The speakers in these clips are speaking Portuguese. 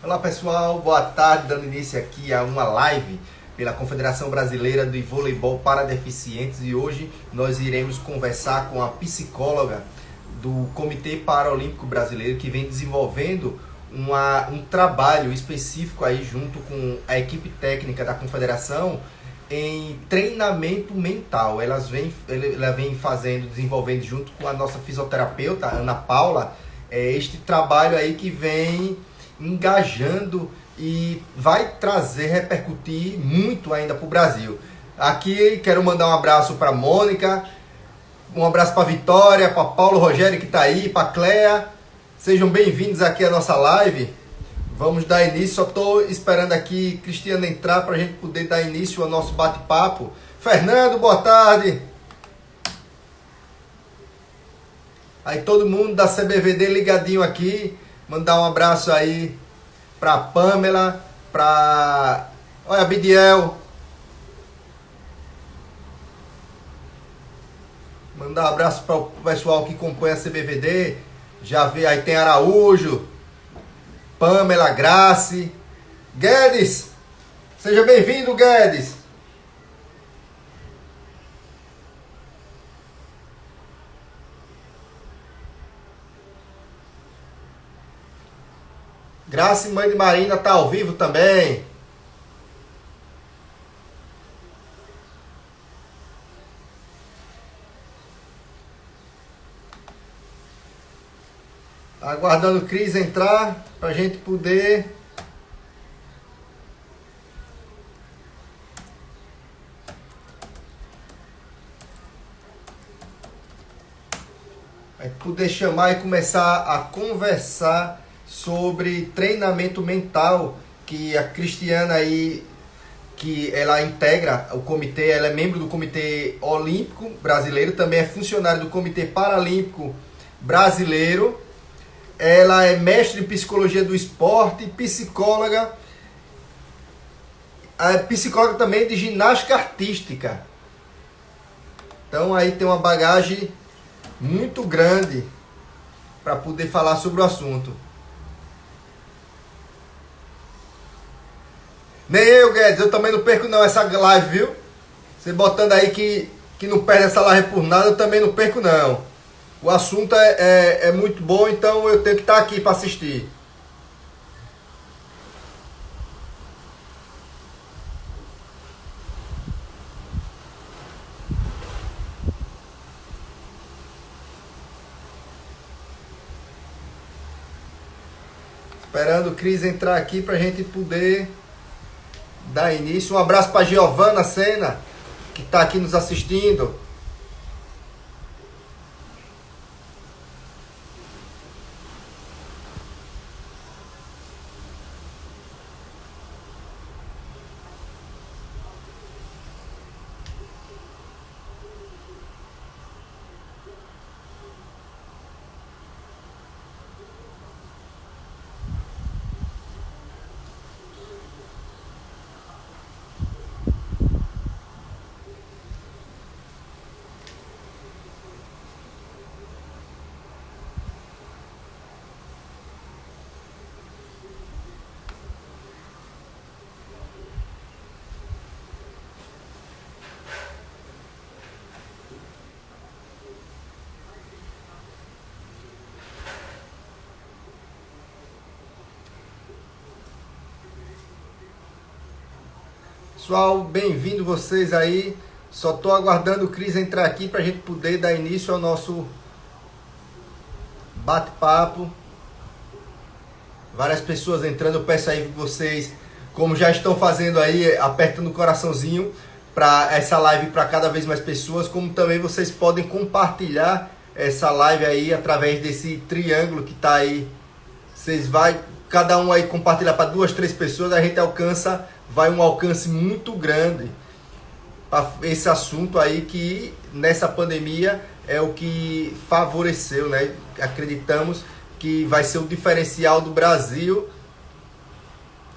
Olá pessoal, boa tarde, dando início aqui a uma live pela Confederação Brasileira de Voleibol para Deficientes e hoje nós iremos conversar com a psicóloga do Comitê Paralímpico Brasileiro que vem desenvolvendo um trabalho específico aí junto com a equipe técnica da Confederação em treinamento mental. Ela vem desenvolvendo junto com a nossa fisioterapeuta Ana Paula este trabalho aí que vem engajando e vai repercutir muito ainda para o Brasil. Aqui quero mandar um abraço para Mônica, um abraço para Vitória, para Paulo Rogério que está aí, para Cléa. Sejam bem-vindos aqui à nossa live. Vamos dar início, só estou esperando aqui Cristiano entrar para a gente poder dar início ao nosso bate-papo. Fernando, boa tarde. Aí todo mundo da CBVD ligadinho aqui. Mandar um abraço aí para Pamela, para Bidiel. Mandar um abraço para o pessoal que compõe a CBVD. Já vê, aí tem Araújo, Pamela, Grace, Guedes. Seja bem-vindo, Guedes. Graça, mãe de Marina, tá ao vivo também. Aguardando o Cris entrar pra gente poder chamar e começar a conversar sobre treinamento mental, que a Cristiana aí, que ela integra o comitê, ela é membro do Comitê Olímpico Brasileiro, também é funcionária do Comitê Paralímpico Brasileiro, ela é mestre em Psicologia do Esporte, psicóloga também de ginástica artística. Então aí tem uma bagagem muito grande para poder falar sobre o assunto. Nem eu, Guedes, eu também não perco não essa live, viu? Você botando aí que não perde essa live por nada, eu também não perco não. O assunto é muito bom, então eu tenho que estar aqui para assistir. Esperando o Cris entrar aqui para a gente poder dar início. Um abraço para Giovana Sena, que está aqui nos assistindo. Pessoal, bem-vindo vocês aí. Só estou aguardando o Cris entrar aqui para a gente poder dar início ao nosso bate-papo. Várias pessoas entrando. Eu peço aí que vocês, como já estão fazendo aí, apertando o coraçãozinho para essa live para cada vez mais pessoas. Como também vocês podem compartilhar essa live aí através desse triângulo que está aí. Cada um aí compartilhar para 2, 3 pessoas, a gente vai um alcance muito grande para esse assunto aí que nessa pandemia é o que favoreceu, né? Acreditamos que vai ser o diferencial do Brasil,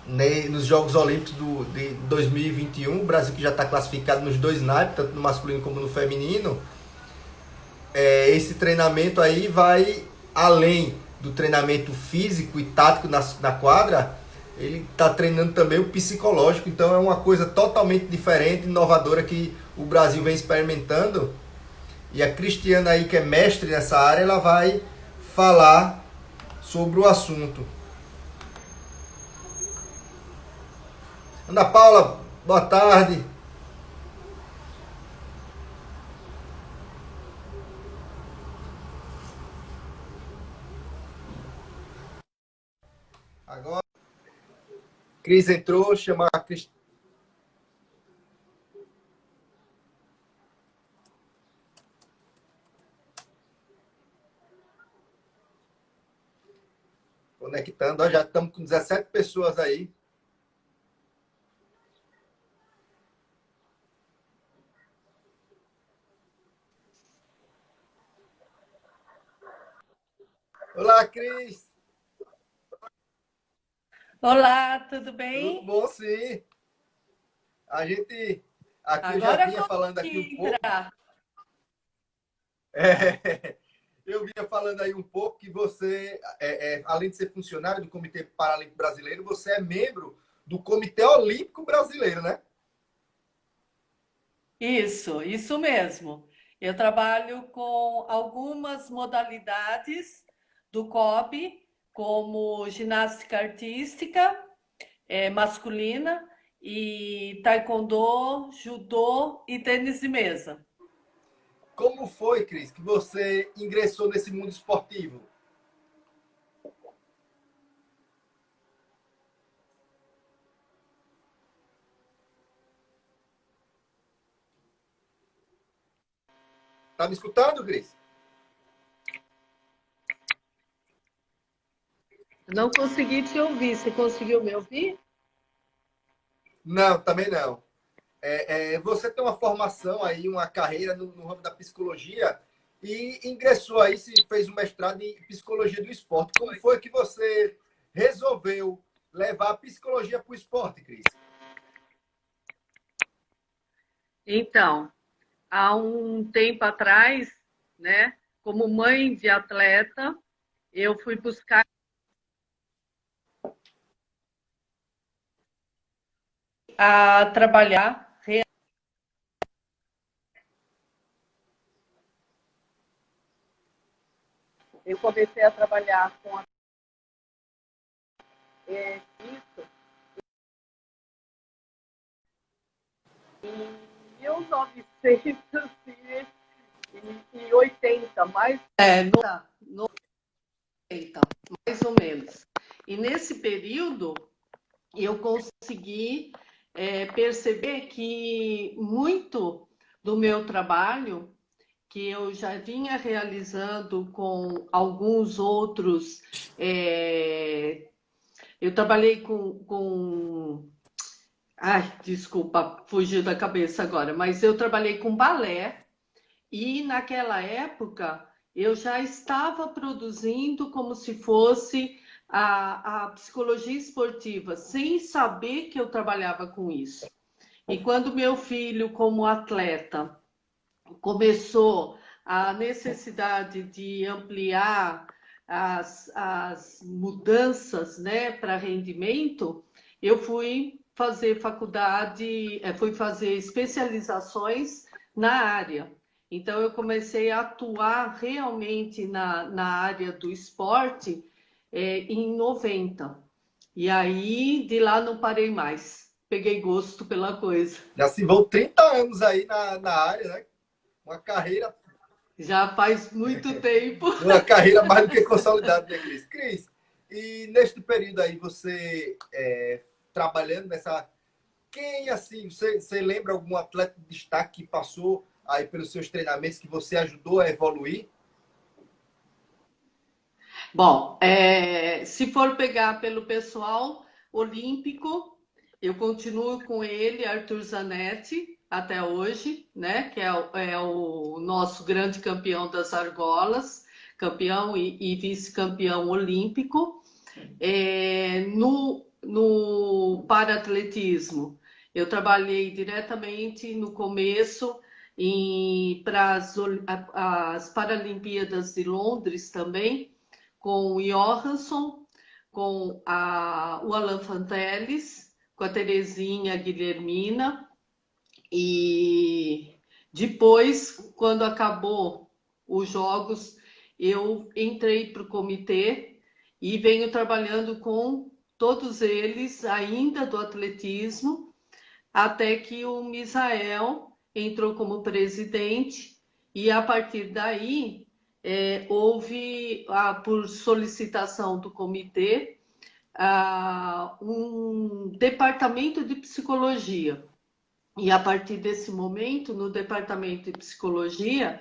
né, nos Jogos Olímpicos de 2021. O Brasil que já está classificado nos 2 naipes, tanto no masculino como no feminino. Esse treinamento aí vai além do treinamento físico e tático na quadra, ele está treinando também o psicológico, então é uma coisa totalmente diferente, inovadora que o Brasil vem experimentando. E a Cristiana aí, que é mestre nessa área, ela vai falar sobre o assunto. Ana Paula, boa tarde. Agora, Cris entrou, chama a Cris. Conectando, ó, já estamos com 17 pessoas aí. Olá, Cris. Olá, tudo Tudo bem? bom, sim. A gente, aqui eu já Agora vinha falando aqui um consegui pouco. entrar. É, eu vinha falando aí um pouco que você, além de ser funcionário do Comitê Paralímpico Brasileiro, você é membro do Comitê Olímpico Brasileiro, né? Isso mesmo. Eu trabalho com algumas modalidades do COB, como ginástica artística, masculina, e taekwondo, judô e tênis de mesa. Como foi, Cris, que você ingressou nesse mundo esportivo? Tá me escutando, Cris? Não consegui te ouvir. Você conseguiu me ouvir? Não, também não. Você tem uma formação aí, uma carreira no ramo da psicologia e ingressou aí, se fez um mestrado em psicologia do esporte. Como foi que você resolveu levar a psicologia para o esporte, Cris? Então, há um tempo atrás, né, como mãe de atleta, eu fui buscar a trabalhar. Eu comecei a trabalhar com isso em 1980, mais, 90, mais ou menos. E nesse período eu consegui perceber que muito do meu trabalho que eu já vinha realizando com alguns outros. Eu trabalhei com. Ai, desculpa, fugiu da cabeça agora, mas eu trabalhei com balé e naquela época eu já estava produzindo como se fosse a psicologia esportiva, sem saber que eu trabalhava com isso. E quando meu filho, como atleta, começou a necessidade de ampliar as mudanças, né, para rendimento, eu fui fazer faculdade, fui fazer especializações na área. Então, eu comecei a atuar realmente na área do esporte em 90. E aí, de lá, não parei mais. Peguei gosto pela coisa. Já se vão 30 anos aí na área, né? Uma carreira, Já faz muito tempo. uma carreira mais do que consolidada, né, Cris? Cris, e neste período aí, você trabalhando nessa. Quem, assim, você lembra algum atleta de destaque que passou aí pelos seus treinamentos que você ajudou a evoluir? Bom, se for pegar pelo pessoal olímpico, eu continuo com ele, Arthur Zanetti, até hoje, né? Que é o nosso grande campeão das argolas, campeão e vice-campeão olímpico. No para-atletismo, eu trabalhei diretamente no começo para as Paralimpíadas de Londres também, com o Johansson, com o Alan Fanteles, com a Terezinha Guilhermina, e depois, quando acabou os jogos, eu entrei para o comitê e venho trabalhando com todos eles, ainda do atletismo, até que o Misael entrou como presidente, e a partir daí houve, por solicitação do comitê, um departamento de psicologia. E a partir desse momento, no departamento de psicologia,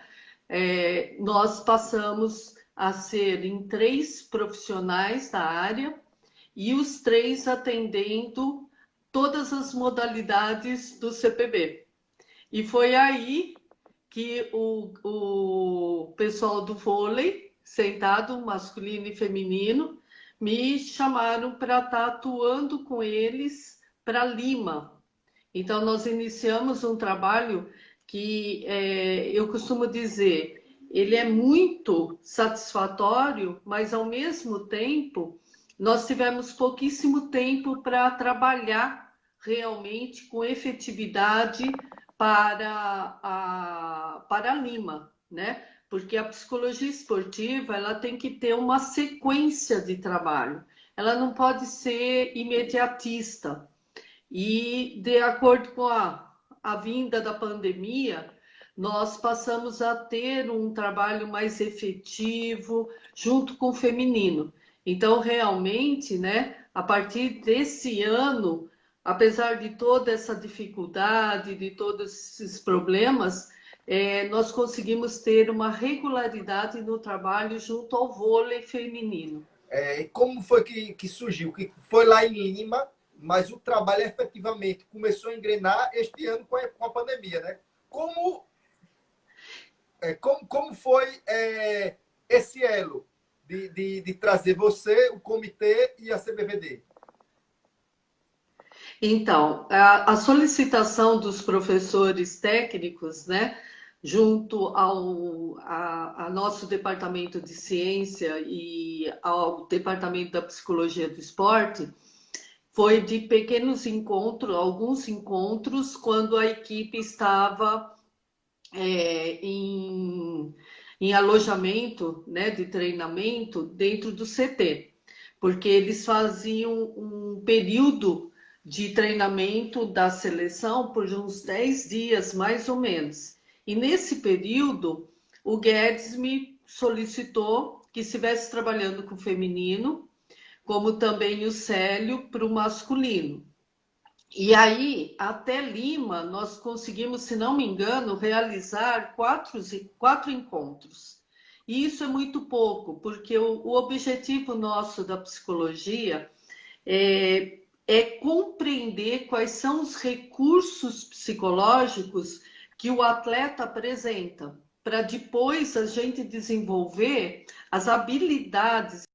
nós passamos a ser em 3 profissionais da área, e os 3 atendendo todas as modalidades do CPB. E foi aí que o pessoal do vôlei, sentado, masculino e feminino, me chamaram para estar atuando com eles para Lima. Então, nós iniciamos um trabalho que eu costumo dizer, ele é muito satisfatório, mas ao mesmo tempo nós tivemos pouquíssimo tempo para trabalhar realmente com efetividade para Lima, né? Porque a psicologia esportiva ela tem que ter uma sequência de trabalho, ela não pode ser imediatista. E, de acordo com a vinda da pandemia, nós passamos a ter um trabalho mais efetivo junto com o feminino. Então, realmente, né, a partir desse ano, apesar de toda essa dificuldade, de todos esses problemas, nós conseguimos ter uma regularidade no trabalho junto ao vôlei feminino. Como foi que surgiu? Que foi lá em Lima, mas o trabalho efetivamente começou a engrenar este ano com a pandemia, né? Como foi esse elo de trazer você, o comitê e a CBVD? Então, a solicitação dos professores técnicos, né, junto ao nosso departamento de ciência e ao departamento da psicologia do esporte, foi de pequenos encontros, alguns encontros, quando a equipe estava em alojamento, né, de treinamento dentro do CT, porque eles faziam um período de treinamento da seleção por uns 10 dias, mais ou menos. E nesse período, o Guedes me solicitou que estivesse trabalhando com o feminino, como também o Célio para o masculino. E aí, até Lima, nós conseguimos, se não me engano, realizar quatro encontros. E isso é muito pouco, porque o objetivo nosso da psicologia é compreender quais são os recursos psicológicos que o atleta apresenta, para depois a gente desenvolver as habilidades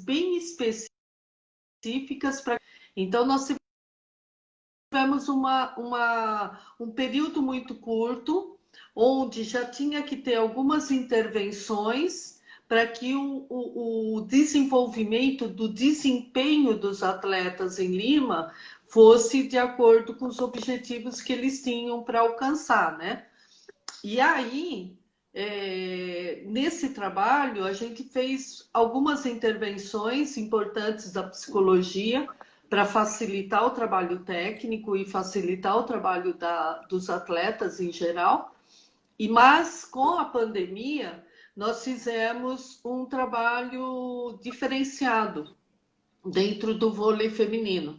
bem específicas. Então, nós tivemos um período muito curto, onde já tinha que ter algumas intervenções para que o desenvolvimento do desempenho dos atletas em Lima fosse de acordo com os objetivos que eles tinham para alcançar, né? E aí, nesse trabalho, a gente fez algumas intervenções importantes da psicologia para facilitar o trabalho técnico e facilitar o trabalho dos atletas em geral. Mas com a pandemia, nós fizemos um trabalho diferenciado dentro do vôlei feminino.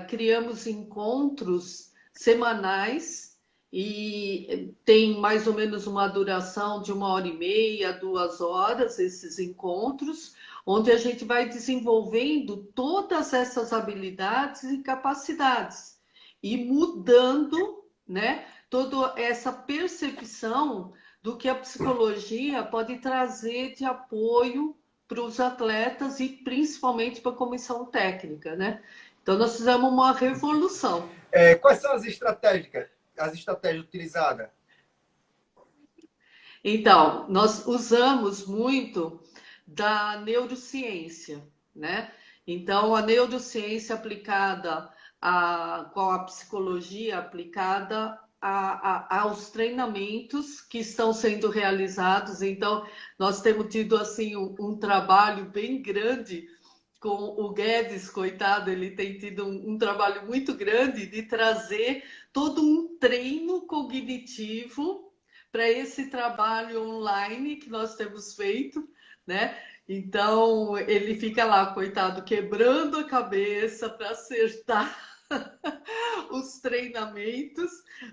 Criamos encontros semanais e tem mais ou menos uma duração de 1h30, 2 horas, esses encontros, onde a gente vai desenvolvendo todas essas habilidades e capacidades e mudando, né, toda essa percepção do que a psicologia pode trazer de apoio para os atletas e principalmente para a comissão técnica, né? Então nós fizemos uma revolução. Quais são as estratégias utilizadas? Então, nós usamos muito da neurociência, né? Então, a neurociência aplicada com a psicologia aplicada aos treinamentos que estão sendo realizados. Então, nós temos tido assim um trabalho bem grande com o Guedes, coitado, ele tem tido um trabalho muito grande de trazer todo um treino cognitivo para esse trabalho online que nós temos feito, né? Então, ele fica lá, coitado, quebrando a cabeça para acertar os treinamentos,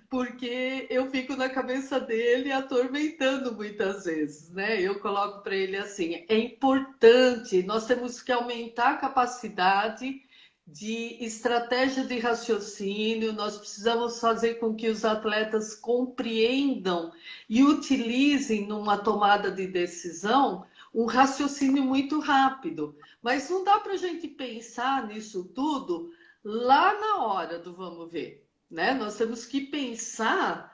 porque eu fico na cabeça dele atormentando muitas vezes, né? Eu coloco para ele assim: é importante, nós temos que aumentar a capacidade de estratégia de raciocínio, nós precisamos fazer com que os atletas compreendam e utilizem numa tomada de decisão um raciocínio muito rápido. Mas não dá para a gente pensar nisso tudo lá na hora do vamos ver, né? Nós temos que pensar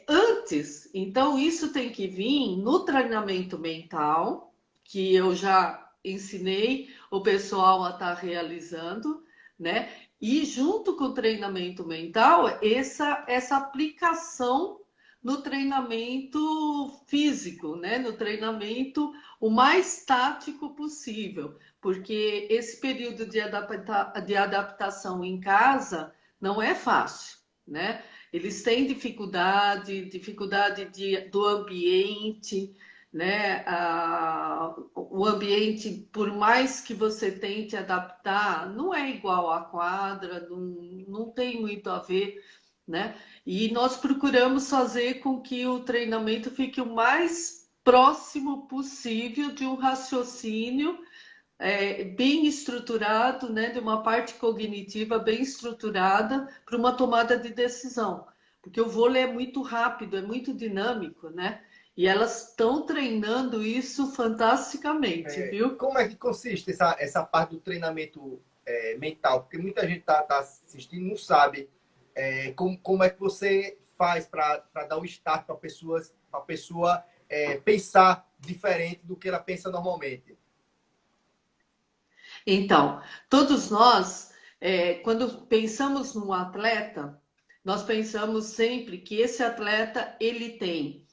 antes. Então, isso tem que vir no treinamento mental, que eu já ensinei o pessoal a estar realizando, né? E junto com o treinamento mental, essa aplicação no treinamento físico, né? No treinamento o mais tático possível, porque esse período de adaptação em casa não é fácil, né? Eles têm dificuldade do ambiente, né? O ambiente, por mais que você tente adaptar, não é igual à quadra, não tem muito a ver, né? E nós procuramos fazer com que o treinamento fique o mais próximo possível de um raciocínio bem estruturado, né, de uma parte cognitiva bem estruturada para uma tomada de decisão. Porque o vôlei é muito rápido, é muito dinâmico, né? E elas estão treinando isso fantasticamente, viu? Como é que consiste essa parte do treinamento mental? Porque muita gente tá assistindo e não sabe como é que você faz para dar o start para a pessoa pensar diferente do que ela pensa normalmente. Então, todos nós, quando pensamos num atleta, nós pensamos sempre que esse atleta ele tem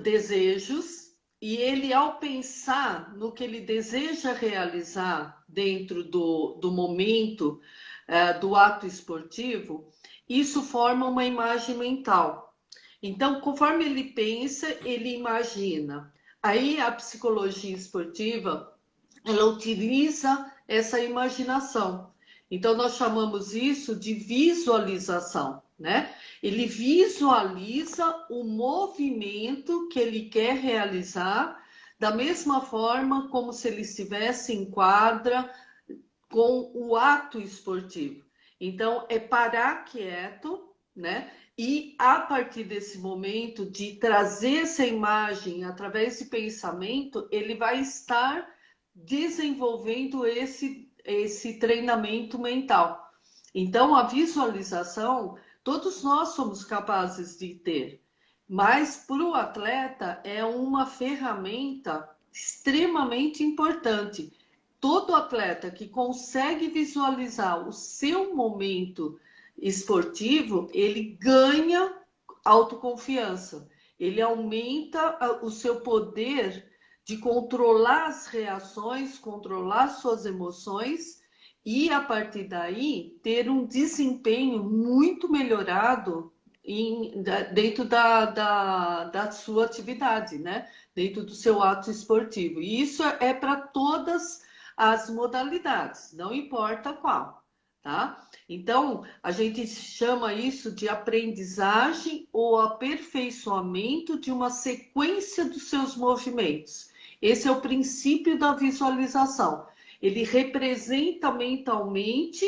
desejos e ele, ao pensar no que ele deseja realizar dentro do momento do ato esportivo, isso forma uma imagem mental. Então, conforme ele pensa, ele imagina. Aí a psicologia esportiva ela utiliza essa imaginação. Então, nós chamamos isso de visualização, né? Ele visualiza o movimento que ele quer realizar da mesma forma como se ele estivesse em quadra com o ato esportivo. Então, é parar quieto, né? E a partir desse momento de trazer essa imagem através de pensamento, ele vai estar desenvolvendo esse treinamento mental. Então, a visualização, todos nós somos capazes de ter, mas para o atleta é uma ferramenta extremamente importante. Todo atleta que consegue visualizar o seu momento esportivo, ele ganha autoconfiança, ele aumenta o seu poder de controlar as reações, controlar suas emoções e, a partir daí, ter um desempenho muito melhorado dentro da sua atividade, né? Dentro do seu ato esportivo. E isso é para todas as modalidades, não importa qual, tá? Então, a gente chama isso de aprendizagem ou aperfeiçoamento de uma sequência dos seus movimentos. Esse é o princípio da visualização. Ele representa mentalmente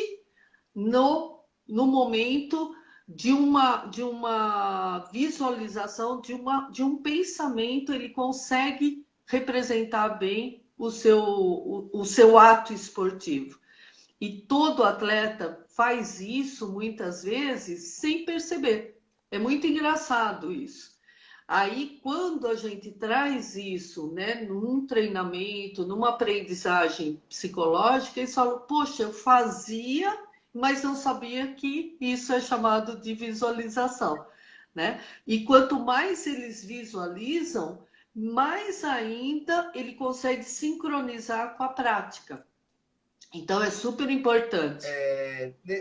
no momento de uma visualização, de um pensamento, ele consegue representar bem o seu ato esportivo. E todo atleta faz isso muitas vezes sem perceber. É muito engraçado isso. Aí, quando a gente traz isso, né, num treinamento, numa aprendizagem psicológica, eles falam, poxa, eu fazia, mas não sabia que isso é chamado de visualização, né? E quanto mais eles visualizam, mais ainda ele consegue sincronizar com a prática. Então, é super importante.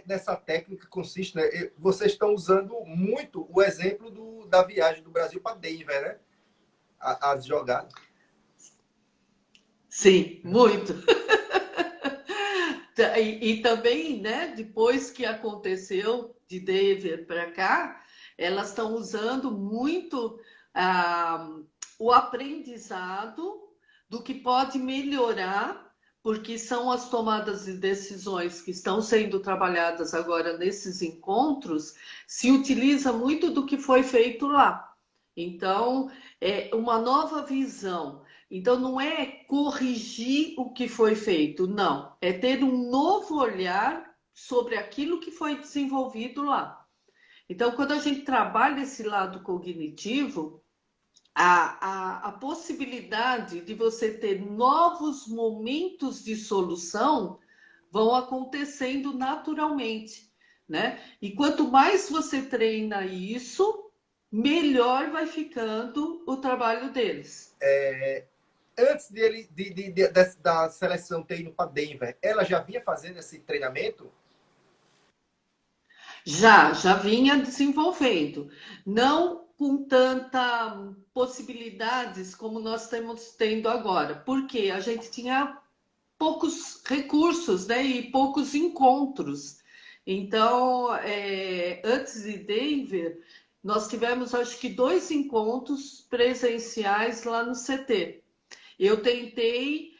Nessa técnica consiste, né? Vocês estão usando muito o exemplo da viagem do Brasil para Denver, né? As jogadas. Sim, muito. E também, né, depois que aconteceu de Denver para cá, elas estão usando muito ah, o aprendizado do que pode melhorar, porque são as tomadas de decisões que estão sendo trabalhadas agora nesses encontros, se utiliza muito do que foi feito lá. Então, é uma nova visão. Então, não é corrigir o que foi feito, não. É ter um novo olhar sobre aquilo que foi desenvolvido lá. Então, quando a gente trabalha esse lado cognitivo, a possibilidade de você ter novos momentos de solução vão acontecendo naturalmente, né? E quanto mais você treina isso, melhor vai ficando o trabalho deles. Antes da seleção ter ido para Denver, ela já vinha fazendo esse treinamento? Já vinha desenvolvendo, não com tanta possibilidades como nós estamos tendo agora, porque a gente tinha poucos recursos, né, e poucos encontros. Então, antes de Denver, nós tivemos acho que 2 encontros presenciais lá no CT. Eu tentei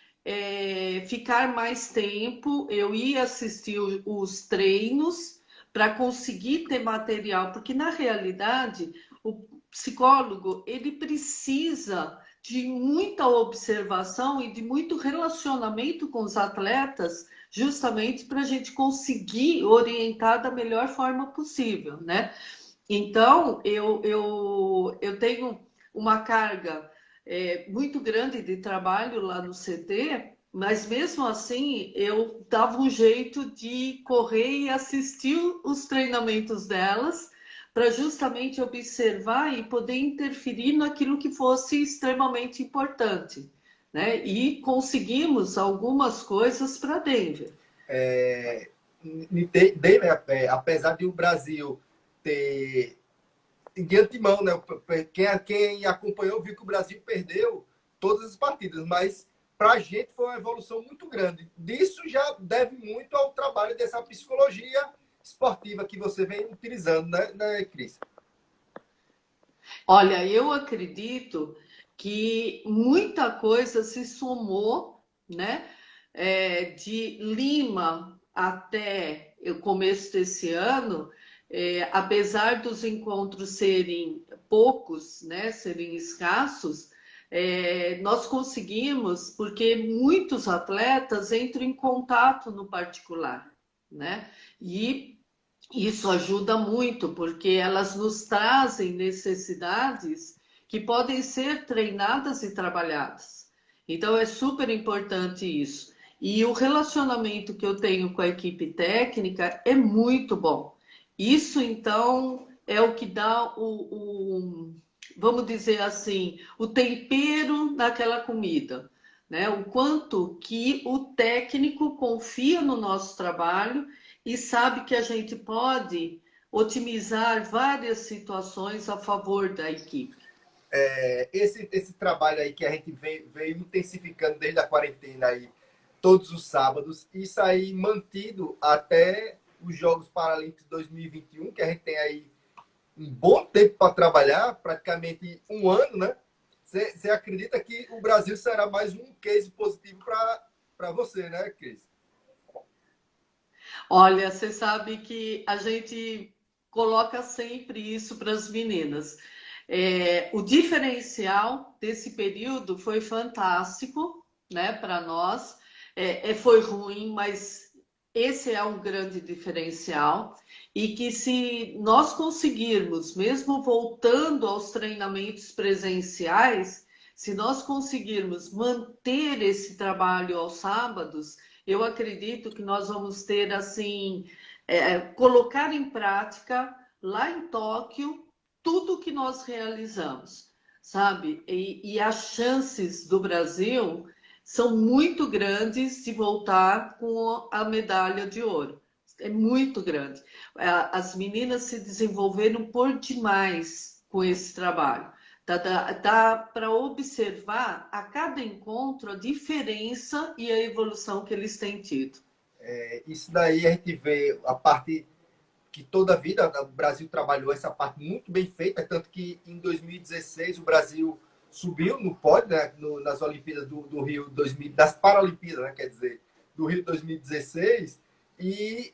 ficar mais tempo, eu ia assistir os treinos para conseguir ter material, porque na realidade o psicólogo ele precisa de muita observação e de muito relacionamento com os atletas, justamente para a gente conseguir orientar da melhor forma possível, né? Então, eu tenho uma carga muito grande de trabalho lá no CT, mas mesmo assim eu dava um jeito de correr e assistir os treinamentos delas para justamente observar e poder interferir naquilo que fosse extremamente importante, né? E conseguimos algumas coisas para Denver. Denver, apesar de o Brasil ter de antemão, né? Quem acompanhou viu que o Brasil perdeu todas as partidas, mas para a gente foi uma evolução muito grande. Disso já deve muito ao trabalho dessa psicologia esportiva que você vem utilizando, né, Cris? Olha, eu acredito que muita coisa se somou, né? De Lima até o começo desse ano, apesar dos encontros serem poucos, né? Serem escassos, nós conseguimos, porque muitos atletas entram em contato no particular, né? E isso ajuda muito, porque elas nos trazem necessidades que podem ser treinadas e trabalhadas. Então, é super importante isso. E o relacionamento que eu tenho com a equipe técnica é muito bom. Isso, então, é o que dá vamos dizer assim, o tempero naquela comida, né? O quanto que o técnico confia no nosso trabalho e sabe que a gente pode otimizar várias situações a favor da equipe. Esse trabalho aí que a gente veio intensificando desde a quarentena aí, todos os sábados, isso aí mantido até os Jogos Paralímpicos 2021, que a gente tem aí um bom tempo para trabalhar, praticamente um ano, né? Você acredita que o Brasil será mais um case positivo para você, né, Cris? Olha, você sabe que a gente coloca sempre isso para as meninas. O diferencial desse período foi fantástico, né, para nós. Foi ruim, mas esse é um grande diferencial e que se nós conseguirmos, mesmo voltando aos treinamentos presenciais, se nós conseguirmos manter esse trabalho aos sábados, eu acredito que nós vamos ter assim, colocar em prática lá em Tóquio tudo que nós realizamos, sabe? E as chances do Brasil são muito grandes de voltar com a medalha de ouro. É muito grande. As meninas se desenvolveram por demais com esse trabalho. Dá para observar a cada encontro a diferença e a evolução que eles têm tido. Isso daí a gente vê a parte que toda a vida o Brasil trabalhou essa parte muito bem feita, tanto que em 2016 o Brasil subiu no pódio, né, nas Olimpíadas do Rio 2000, das Paralimpíadas, né, quer dizer, do Rio 2016, e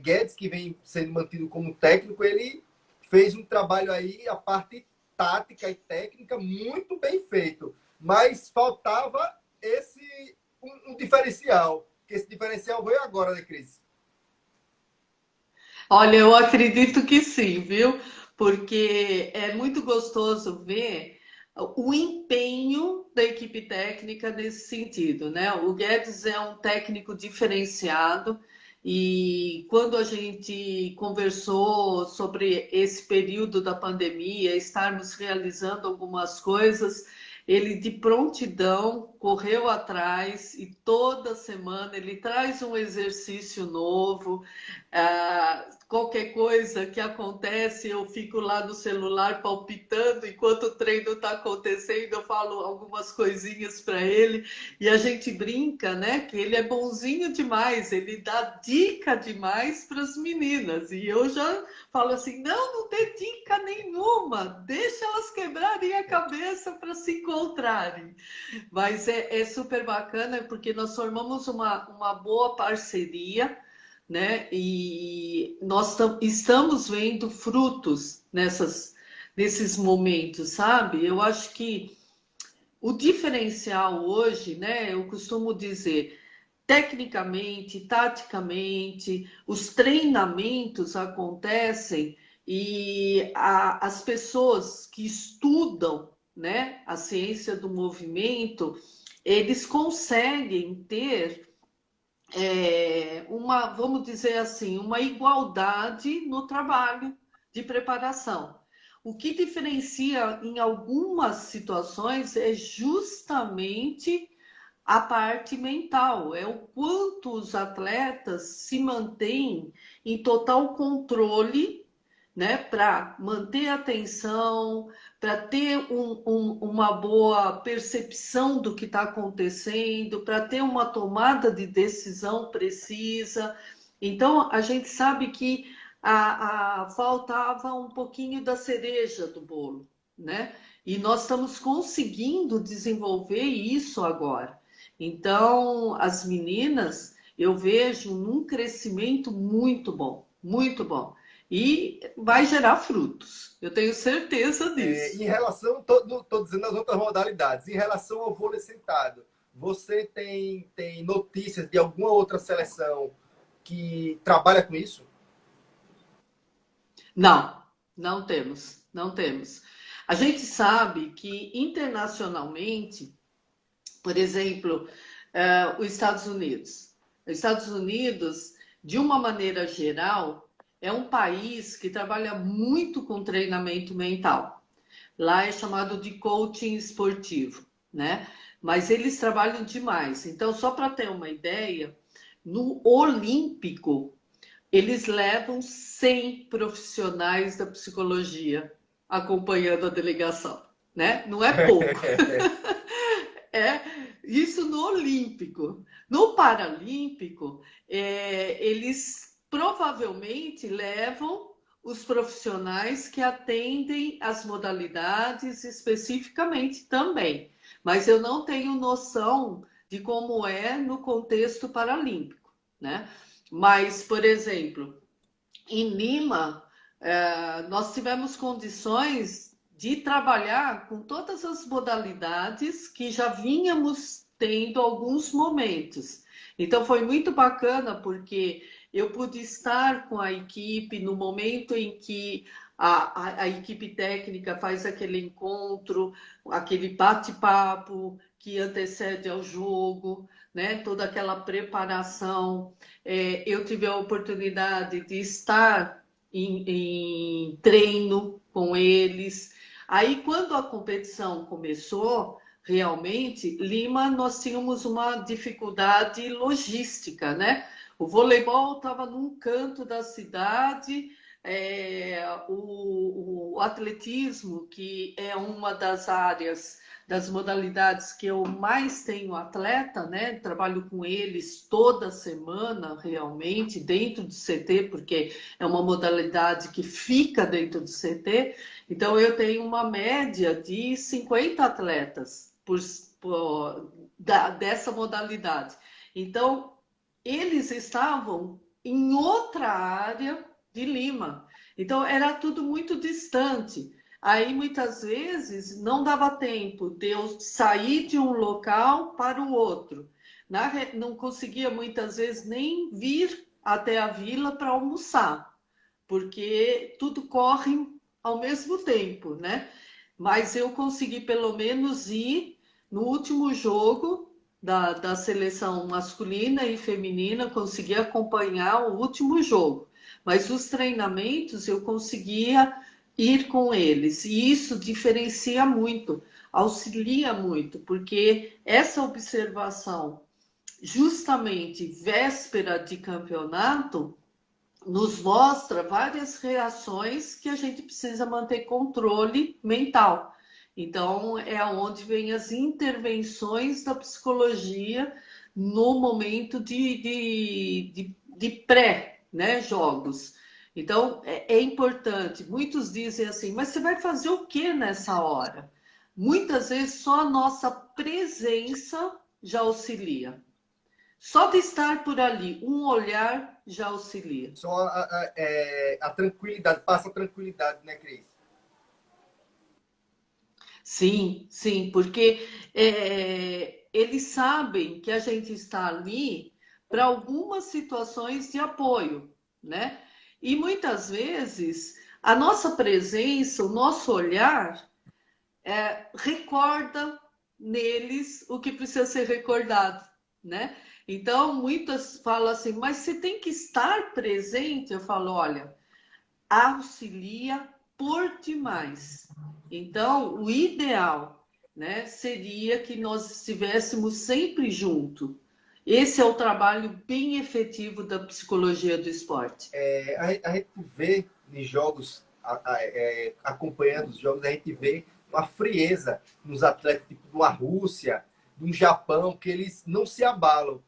Guedes, que vem sendo mantido como técnico, ele fez um trabalho aí, a parte tática e técnica, muito bem feito, mas faltava um diferencial, que esse diferencial veio agora, né, Cris? Olha, eu acredito que sim, viu? Porque é muito gostoso ver o empenho da equipe técnica nesse sentido, né? O Guedes é um técnico diferenciado e quando a gente conversou sobre esse período da pandemia, estarmos realizando algumas coisas, ele de prontidão correu atrás e toda semana ele traz um exercício novo. Qualquer coisa que acontece, eu fico lá no celular palpitando enquanto o treino está acontecendo, eu falo algumas coisinhas para ele e a gente brinca, né? Que ele é bonzinho demais, ele dá dica demais para as meninas e eu já falo assim, não dê dica nenhuma, deixa elas quebrarem a cabeça para se encontrarem. Mas é super bacana porque nós formamos uma boa parceria, né? E nós estamos vendo frutos nesses momentos, sabe? Eu acho que o diferencial hoje, né? Eu costumo dizer, tecnicamente, taticamente, os treinamentos acontecem e as pessoas que estudam, né, a ciência do movimento, eles conseguem ter vamos dizer assim, uma igualdade no trabalho de preparação. O que diferencia em algumas situações é justamente a parte mental, é o quanto os atletas se mantêm em total controle, né, para manter a atenção, para ter uma boa percepção do que está acontecendo, para ter uma tomada de decisão precisa. Então, a gente sabe que faltava um pouquinho da cereja do bolo, né? E nós estamos conseguindo desenvolver isso agora. Então, as meninas, eu vejo num crescimento muito bom, muito bom. E vai gerar frutos. Eu tenho certeza Em disso. relação, estou dizendo as outras modalidades, em relação ao vôlei sentado, você tem notícias de alguma outra seleção que trabalha com isso? Não, não temos, não temos. A gente sabe que internacionalmente, por exemplo, os Estados Unidos. Os Estados Unidos, de uma maneira geral, é um país que trabalha muito com treinamento mental. Lá é chamado de coaching esportivo, né? Mas eles trabalham demais. Então, só para ter uma ideia, no Olímpico, eles levam 100 profissionais da psicologia acompanhando a delegação, né? Não é pouco. É isso no Olímpico. No Paralímpico, eles provavelmente levam os profissionais que atendem as modalidades especificamente também. Mas eu não tenho noção de como é no contexto paralímpico, né? Mas, por exemplo, em Lima, nós tivemos condições de trabalhar com todas as modalidades que já vínhamos tendo alguns momentos. Então foi muito bacana porque eu pude estar com a equipe no momento em que a equipe técnica faz aquele encontro, aquele bate-papo que antecede ao jogo, né? Toda aquela preparação. Eu tive a oportunidade de estar em treino com eles. Aí, quando a competição começou, realmente, Lima, nós tínhamos uma dificuldade logística, né? O voleibol estava num canto da cidade, o atletismo, que é uma das áreas, das modalidades que eu mais tenho atleta, né? Trabalho com eles toda semana, realmente, dentro do CT, porque é uma modalidade que fica dentro do CT. Então, eu tenho uma média de 50 atletas dessa modalidade. Então, eles estavam em outra área de Lima. Então, era tudo muito distante. Aí, muitas vezes, não dava tempo de eu sair de um local para o outro. Não conseguia, muitas vezes, nem vir até a vila para almoçar, porque tudo corre ao mesmo tempo, né? Mas eu consegui, pelo menos, ir no último jogo da seleção masculina e feminina, consegui acompanhar o último jogo. Mas os treinamentos eu conseguia ir com eles. E isso diferencia muito, auxilia muito, porque essa observação, justamente véspera de campeonato, nos mostra várias reações que a gente precisa manter controle mental. Então, é onde vem as intervenções da psicologia no momento de pré, né, jogos. Então, é importante. Muitos dizem assim, mas você vai fazer o que nessa hora? Muitas vezes só a nossa presença já auxilia. Só de estar por ali, um olhar já auxilia. Só a tranquilidade, passa a tranquilidade, né, Cris? Sim, sim, porque eles sabem que a gente está ali para algumas situações de apoio, né? E muitas vezes a nossa presença, o nosso olhar, recorda neles o que precisa ser recordado, né? Então, muitas falam assim, mas você tem que estar presente. Eu falo, olha, auxilia por demais. Então, o ideal, né, seria que nós estivéssemos sempre junto. Esse é o trabalho bem efetivo da psicologia do esporte. A gente vê em jogos, acompanhando os jogos, a gente vê uma frieza nos atletas, tipo de uma Rússia, de um Japão, que eles não se abalam.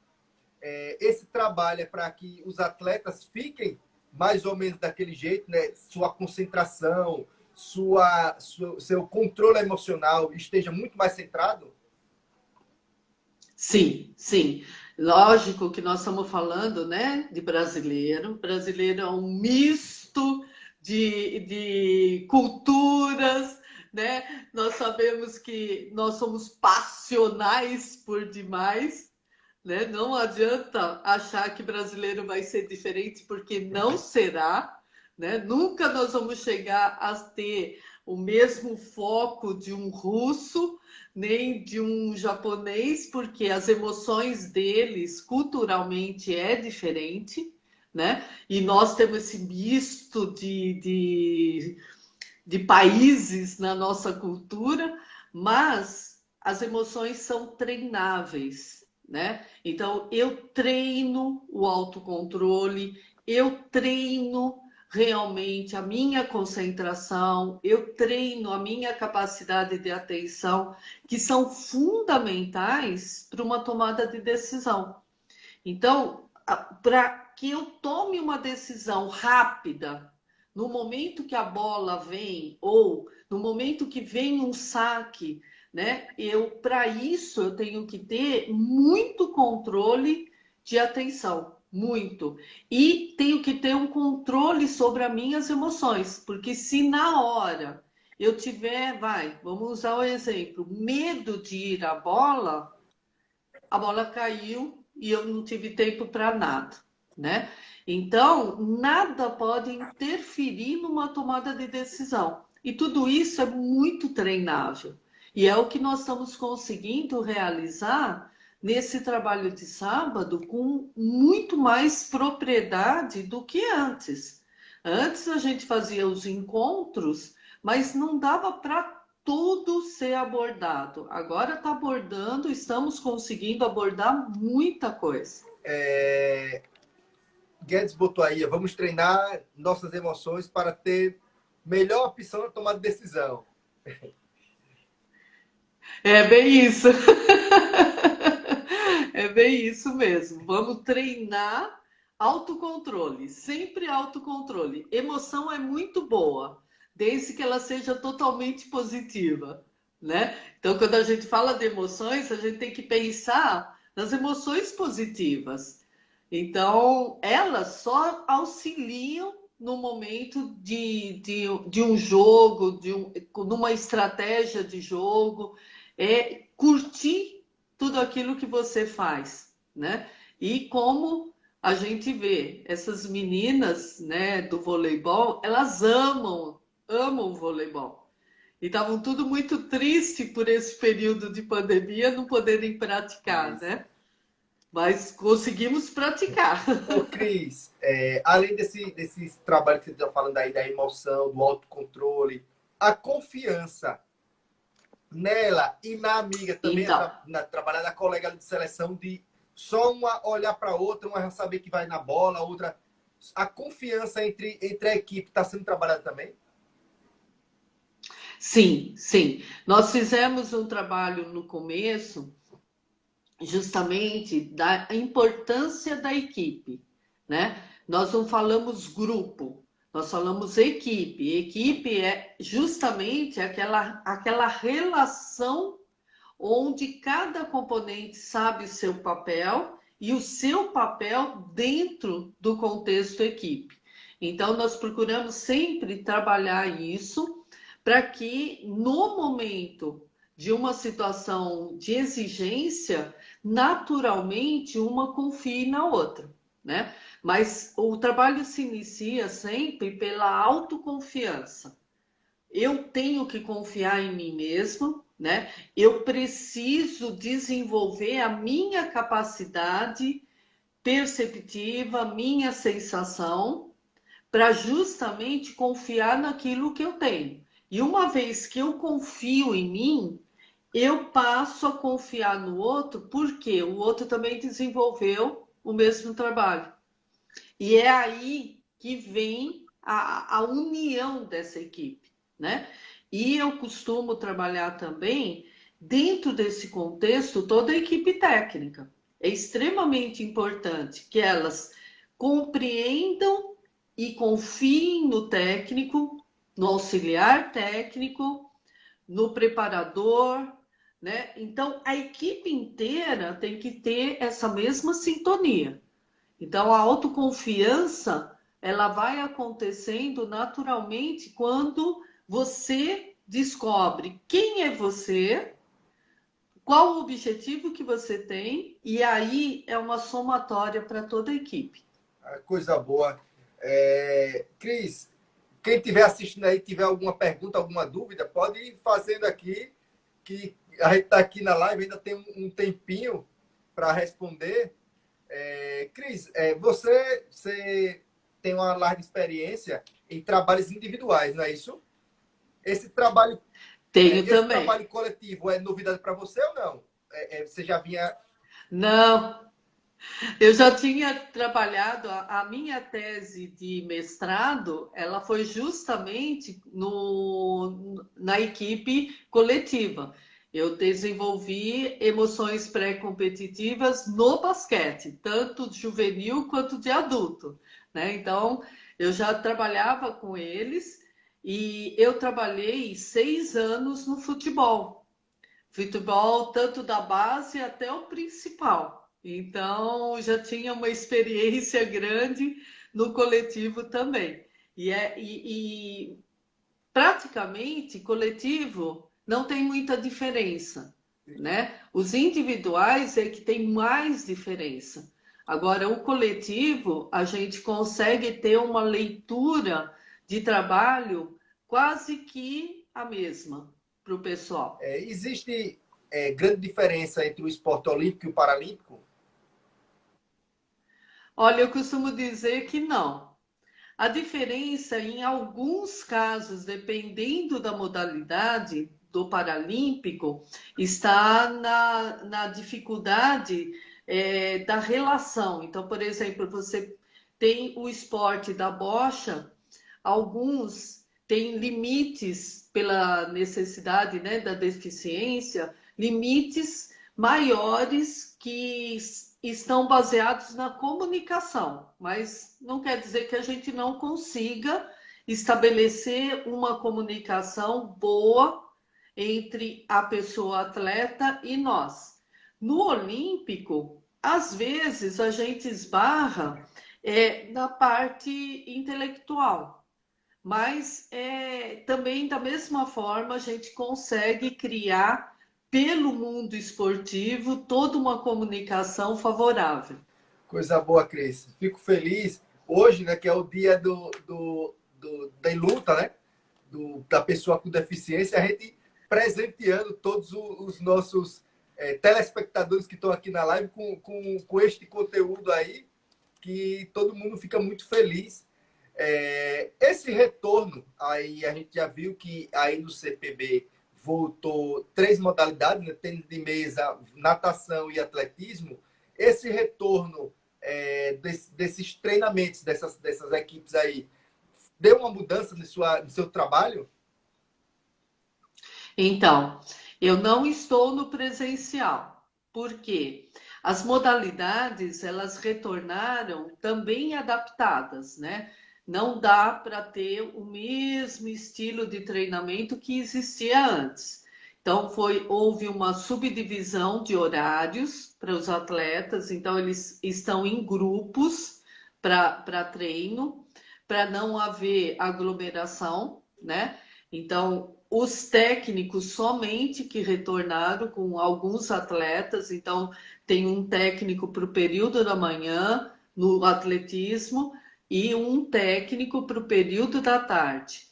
Esse trabalho é para que os atletas fiquem mais ou menos daquele jeito, né? Sua concentração, seu controle emocional esteja muito mais centrado. Sim, sim. Lógico que nós estamos falando, né, de brasileiro. Brasileiro é um misto de culturas, né? Nós sabemos que nós somos passionais por demais, né? Não adianta achar que brasileiro vai ser diferente, porque não será, né? Nunca nós vamos chegar a ter o mesmo foco de um russo, nem de um japonês, porque as emoções deles culturalmente é diferente, né? E nós temos esse misto de países na nossa cultura, mas as emoções são treináveis, né? Então, eu treino o autocontrole, eu treino realmente a minha concentração, eu treino a minha capacidade de atenção, que são fundamentais para uma tomada de decisão. Então, para que eu tome uma decisão rápida, no momento que a bola vem, ou no momento que vem um saque, né? Para isso, eu tenho que ter muito controle de atenção, muito. E tenho que ter um controle sobre as minhas emoções, porque se na hora eu tiver, vamos usar o exemplo, medo de ir à bola, a bola caiu e eu não tive tempo para nada, né? Então, nada pode interferir numa tomada de decisão. E tudo isso é muito treinável. E é o que nós estamos conseguindo realizar nesse trabalho de sábado com muito mais propriedade do que antes. Antes a gente fazia os encontros, mas não dava para tudo ser abordado. Agora está abordando, estamos conseguindo abordar muita coisa. Guedes botou aí, vamos treinar nossas emoções para ter melhor opção na tomada de decisão. É bem isso. É bem isso mesmo. Vamos treinar autocontrole, sempre autocontrole. Emoção é muito boa, desde que ela seja totalmente positiva, né? Então, quando a gente fala de emoções, a gente tem que pensar nas emoções positivas. Então, elas só auxiliam no momento de um jogo, numa estratégia de jogo, curtir tudo aquilo que você faz, né? E como a gente vê essas meninas, né, do voleibol, elas amam o voleibol. E estavam tudo muito triste por esse período de pandemia não poderem praticar, Isso. né? Mas conseguimos praticar. Ô, Cris, além desse trabalho que você está falando aí da emoção, do autocontrole, a confiança nela e na amiga também, Então, trabalhar na colega de seleção, de só uma olhar para a outra, uma já saber que vai na bola, a outra. A confiança entre a equipe está sendo trabalhada também? sim, sim. Nós fizemos um trabalho no começo justamente da importância da equipe, né? Nós não falamos grupo, nós falamos equipe. Equipe é justamente aquela relação onde cada componente sabe seu papel e o seu papel dentro do contexto equipe. Então, nós procuramos sempre trabalhar isso para que, no momento de uma situação de exigência, naturalmente uma confie na outra, né? Mas o trabalho se inicia sempre pela autoconfiança. Eu tenho que confiar em mim mesmo, né? Eu preciso desenvolver a minha capacidade perceptiva, minha sensação, para justamente confiar naquilo que eu tenho. E uma vez que eu confio em mim, eu passo a confiar no outro, porque o outro também desenvolveu o mesmo trabalho. E é aí que vem a união dessa equipe, né? E eu costumo trabalhar também, dentro desse contexto, toda a equipe técnica. É extremamente importante que elas compreendam e confiem no técnico, no auxiliar técnico, no preparador, né? Então, a equipe inteira tem que ter essa mesma sintonia. Então, a autoconfiança, ela vai acontecendo naturalmente quando você descobre quem é você, qual o objetivo que você tem, e aí é uma somatória para toda a equipe. Coisa boa. Cris, quem estiver assistindo aí, tiver alguma pergunta, alguma dúvida, pode ir fazendo aqui, que a gente está aqui na live, ainda tem um tempinho para responder. Cris, você tem uma larga experiência em trabalhos individuais, não é isso? Esse trabalho, Tenho esse também. trabalho coletivo é novidade para você ou não? Você já vinha. Não, eu já tinha trabalhado, a minha tese de mestrado, ela foi justamente na equipe coletiva. Eu desenvolvi emoções pré-competitivas no basquete, tanto de juvenil quanto de adulto, né? Então, eu já trabalhava com eles e eu trabalhei 6 anos no futebol. Futebol tanto da base até o principal. Então, já tinha uma experiência grande no coletivo também. E praticamente, coletivo não tem muita diferença. né? Os individuais é que tem mais diferença. Agora, o coletivo, a gente consegue ter uma leitura de trabalho quase que a mesma para o pessoal. Existe grande diferença entre o esporte olímpico e o paralímpico? Olha, eu costumo dizer que não. A diferença, em alguns casos, dependendo da modalidade do paralímpico, está na dificuldade da relação. Então, por exemplo, você tem o esporte da bocha, alguns têm limites pela necessidade, né, da deficiência, limites maiores que estão baseados na comunicação, mas não quer dizer que a gente não consiga estabelecer uma comunicação boa entre a pessoa atleta e nós. No olímpico, às vezes a gente esbarra na parte intelectual, mas também da mesma forma a gente consegue criar pelo mundo esportivo toda uma comunicação favorável. Coisa boa, Cris. Fico feliz. Hoje, né, que é o dia da luta, né? Da pessoa com deficiência, a gente presenteando todos os nossos telespectadores que estão aqui na live com este conteúdo aí, que todo mundo fica muito feliz. Esse retorno, aí a gente já viu que aí no CPB voltou 3 modalidades, né? Tênis de mesa, natação e atletismo. Esse retorno desses treinamentos, dessas equipes aí, deu uma mudança no seu trabalho? Então, eu não estou no presencial, porque as modalidades elas retornaram também adaptadas, né? Não dá para ter o mesmo estilo de treinamento que existia antes. Então, houve uma subdivisão de horários para os atletas, então eles estão em grupos para treino, para não haver aglomeração, né? Então, os técnicos somente que retornaram com alguns atletas, então tem um técnico para o período da manhã no atletismo e um técnico para o período da tarde,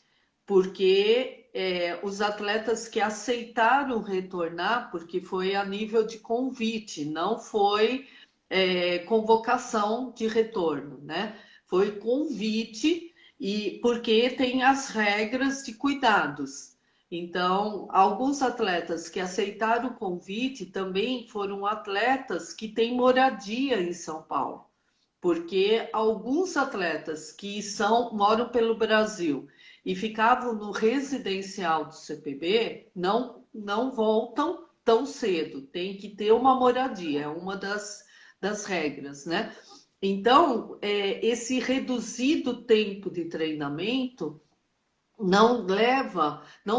porque os atletas que aceitaram retornar, porque foi a nível de convite, não foi convocação de retorno, né? Foi convite e porque tem as regras de cuidados. Então, alguns atletas que aceitaram o convite também foram atletas que têm moradia em São Paulo, porque alguns atletas que moram pelo Brasil e ficavam no residencial do CPB não voltam tão cedo, tem que ter uma moradia, é uma das regras, né? Então, esse reduzido tempo de treinamento não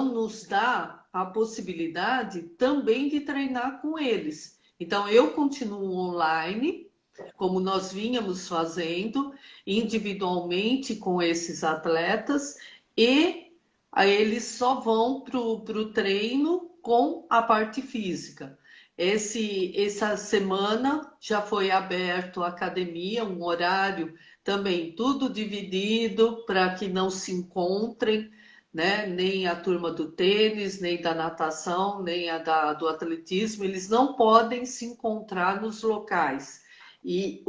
nos dá a possibilidade também de treinar com eles. Então, eu continuo online, como nós vínhamos fazendo, individualmente com esses atletas, e aí eles só vão para o treino com a parte física. Essa semana já foi aberto a academia, um horário também tudo dividido para que não se encontrem, né? Nem a turma do tênis, nem da natação, nem do atletismo, eles não podem se encontrar nos locais. E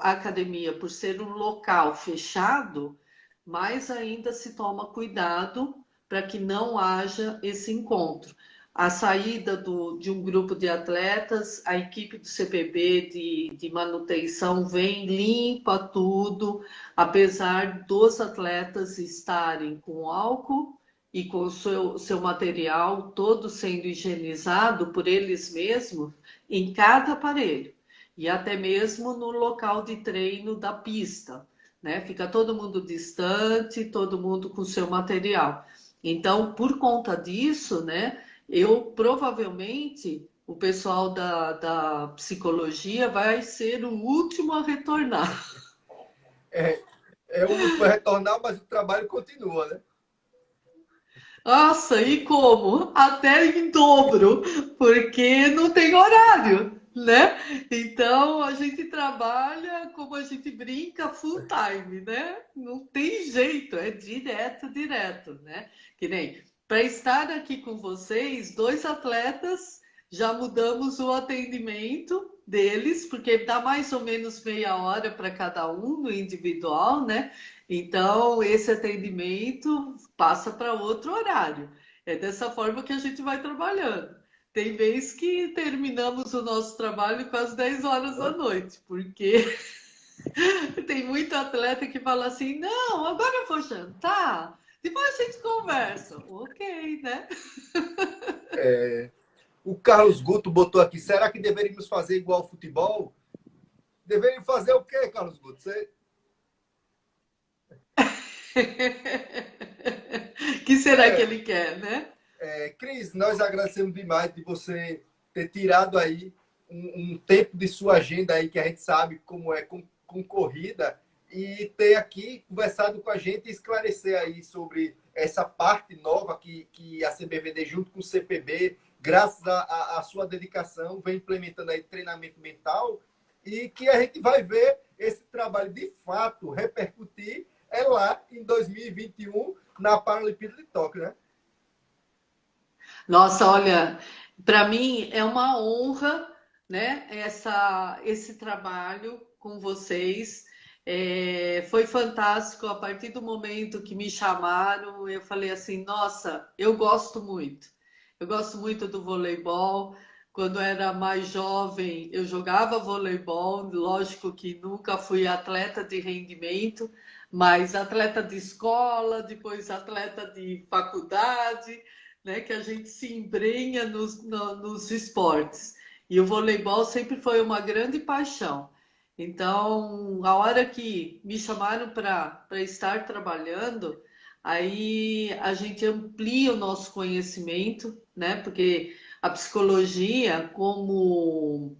a academia, por ser um local fechado, mais ainda se toma cuidado para que não haja esse encontro. A saída de um grupo de atletas, a equipe do CPB de manutenção vem, limpa tudo, apesar dos atletas estarem com álcool e com o seu material todo sendo higienizado por eles mesmos em cada aparelho, e até mesmo no local de treino da pista, né? Fica todo mundo distante, todo mundo com seu material. Então, por conta disso, né? Eu provavelmente o pessoal da psicologia vai ser o último a retornar. É, é o último a retornar, mas o trabalho continua, né? Nossa, e como? Até em dobro, porque não tem horário, né? Então a gente trabalha como a gente brinca full time, né? Não tem jeito, é direto, direto, né? Que nem para estar aqui com vocês, dois atletas, já mudamos o atendimento deles, porque dá mais ou menos meia hora para cada um no individual, né? Então, esse atendimento passa para outro horário. É dessa forma que a gente vai trabalhando. Tem vez que terminamos o nosso trabalho quase 10 horas da noite, porque tem muito atleta que fala assim: não, agora eu vou jantar, depois a gente conversa. Ok, né? O Carlos Guto botou aqui, será que deveríamos fazer igual ao futebol? Deveríamos fazer o quê, Carlos Guto? Que será que É, ele quer, né? Cris, nós agradecemos demais de você ter tirado aí um tempo de sua agenda aí, que a gente sabe como é concorrida, e ter aqui conversado com a gente e esclarecer aí sobre essa parte nova que a CBVD, junto com o CPB, graças à sua dedicação, vem implementando aí treinamento mental, e que a gente vai ver esse trabalho de fato repercutir lá em 2021 na Paralimpíada de Tóquio, né? Nossa, olha, para mim é uma honra, né, esse trabalho com vocês. Foi fantástico. A partir do momento que me chamaram, eu falei assim: nossa, eu gosto muito. Eu gosto muito do voleibol. Quando era mais jovem, eu jogava voleibol. Lógico que nunca fui atleta de rendimento, mas atleta de escola, depois atleta de faculdade, né, que a gente se embrenha nos esportes. E o voleibol sempre foi uma grande paixão. Então, a hora que me chamaram para estar trabalhando, aí a gente amplia o nosso conhecimento, né? Porque a psicologia, como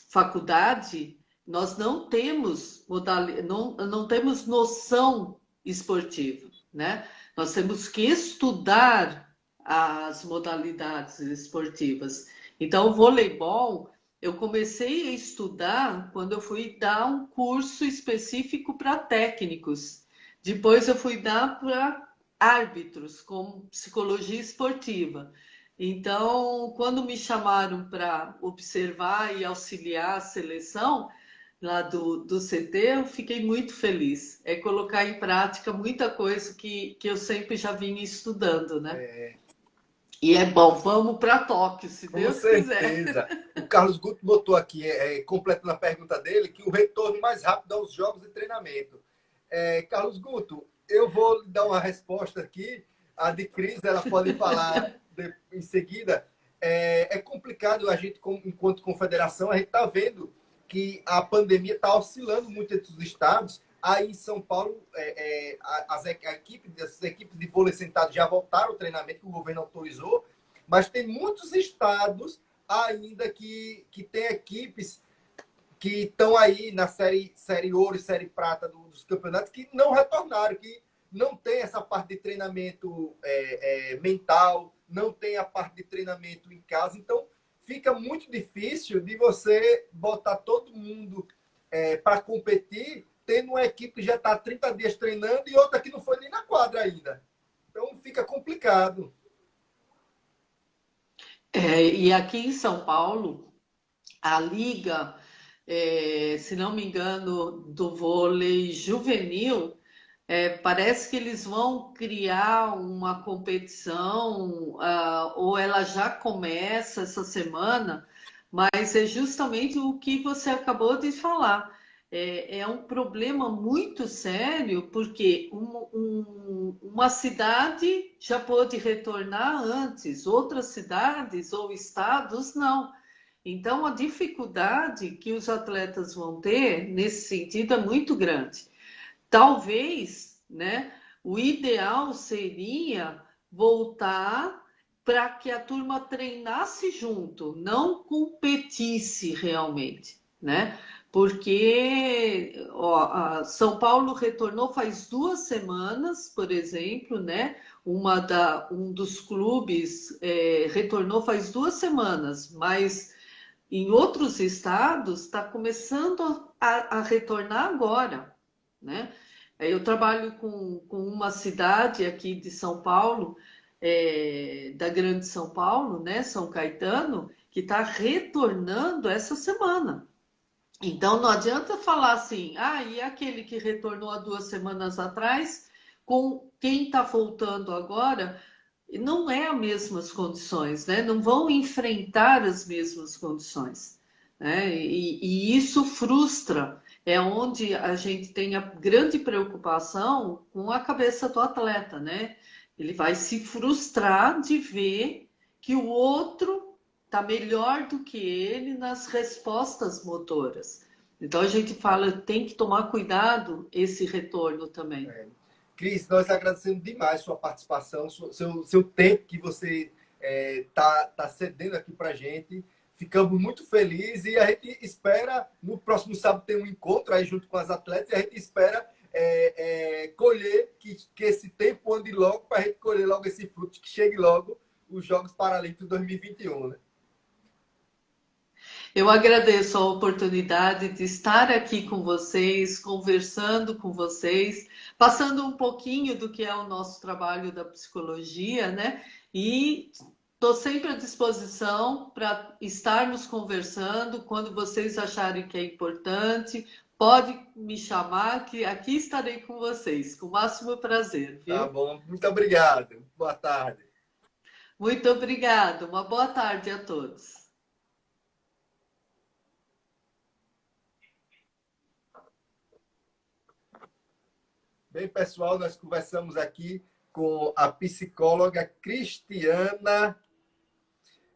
faculdade, nós não temos não temos noção esportiva, né? Nós temos que estudar as modalidades esportivas. Então, o voleibol, eu comecei a estudar quando eu fui dar um curso específico para técnicos. Depois eu fui dar para árbitros, com psicologia esportiva. Então, quando me chamaram para observar e auxiliar a seleção lá do CT, eu fiquei muito feliz. É colocar em prática muita coisa que eu sempre já vinha estudando, né? E é bom, vamos para Tóquio, se Com Deus quiser. certeza. O Carlos Guto botou aqui, completando a pergunta dele, que o retorno mais rápido aos jogos de treinamento. Carlos Guto, eu vou lhe dar uma resposta aqui. A de Cris, ela pode falar em seguida. É complicado a gente, enquanto confederação, a gente está vendo que a pandemia está oscilando muito entre os estados. Aí em São Paulo, as equipes de vôlei sentado já voltaram ao treinamento que o governo autorizou, mas tem muitos estados ainda que tem equipes que estão aí na série ouro e série prata dos campeonatos que não retornaram, que não tem essa parte de treinamento mental, não tem a parte de treinamento em casa. Então, fica muito difícil de você botar todo mundo para competir, tendo uma equipe que já está 30 dias treinando e outra que não foi nem na quadra ainda. Então, fica complicado. E aqui em São Paulo, a liga, se não me engano, do vôlei juvenil, parece que eles vão criar uma competição, ou ela já começa essa semana, mas é justamente o que você acabou de falar. É um problema muito sério, porque uma cidade já pôde retornar antes, outras cidades ou estados não. Então, a dificuldade que os atletas vão ter nesse sentido é muito grande. Talvez, né, o ideal seria voltar para que a turma treinasse junto, não competisse realmente, né? porque ó, São Paulo retornou faz 2 semanas, por exemplo, né? Um dos clubes retornou faz 2 semanas, mas em outros estados está começando a retornar agora, né? Eu trabalho com uma cidade aqui de São Paulo, da Grande São Paulo, né? São Caetano, que está retornando essa semana. Então não adianta falar assim, e aquele que retornou há 2 semanas atrás, com quem está voltando agora, não é as mesmas condições, né? Não vão enfrentar as mesmas condições, né? E isso frustra. É onde a gente tem a grande preocupação com a cabeça do atleta, né? Ele vai se frustrar de ver que o outro está melhor do que ele nas respostas motoras. Então a gente fala, tem que tomar cuidado esse retorno também. Cris, nós agradecemos demais sua participação, seu tempo que você tá cedendo aqui para a gente. Ficamos muito felizes e a gente espera, no próximo sábado, ter um encontro aí junto com as atletas e a gente espera colher, que esse tempo ande logo para a gente colher logo esse fruto, que chegue logo os Jogos Paralímpicos 2021, né? Eu agradeço a oportunidade de estar aqui com vocês, conversando com vocês, passando um pouquinho do que é o nosso trabalho da psicologia, né? E estou sempre à disposição para estarmos conversando quando vocês acharem que é importante. Pode me chamar, que aqui estarei com vocês, com o máximo prazer, Tá viu? bom, muito obrigado. Boa tarde. Muito obrigada. Uma boa tarde a todos. Bem, pessoal, nós conversamos aqui com a psicóloga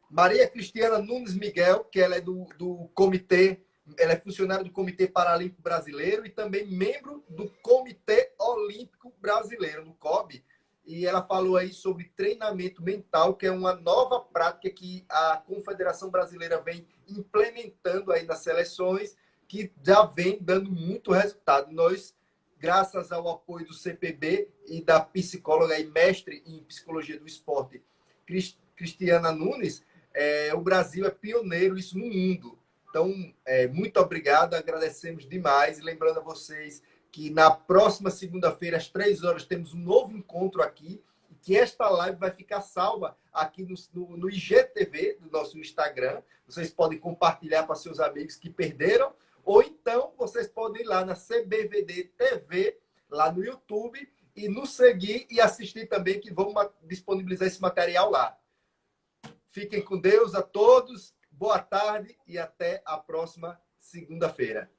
Maria Cristiana Nunes Miguel, que ela é do comitê, ela é funcionária do Comitê Paralímpico Brasileiro e também membro do Comitê Olímpico Brasileiro, no COB. E ela falou aí sobre treinamento mental, que é uma nova prática que a Confederação Brasileira vem implementando aí nas seleções, que já vem dando muito resultado. Nós, graças ao apoio do CPB e da psicóloga e mestre em psicologia do esporte, Cristiana Nunes, o Brasil é pioneiro isso no mundo. Então, muito obrigado, agradecemos demais. E lembrando a vocês que na próxima segunda-feira, às 3 horas, temos um novo encontro aqui, e que esta live vai ficar salva aqui no IGTV, do nosso Instagram. Vocês podem compartilhar para seus amigos que perderam, ou então vocês podem ir lá na CBVD TV, lá no YouTube, e nos seguir e assistir também, que vamos disponibilizar esse material lá. Fiquem com Deus a todos, boa tarde e até a próxima segunda-feira.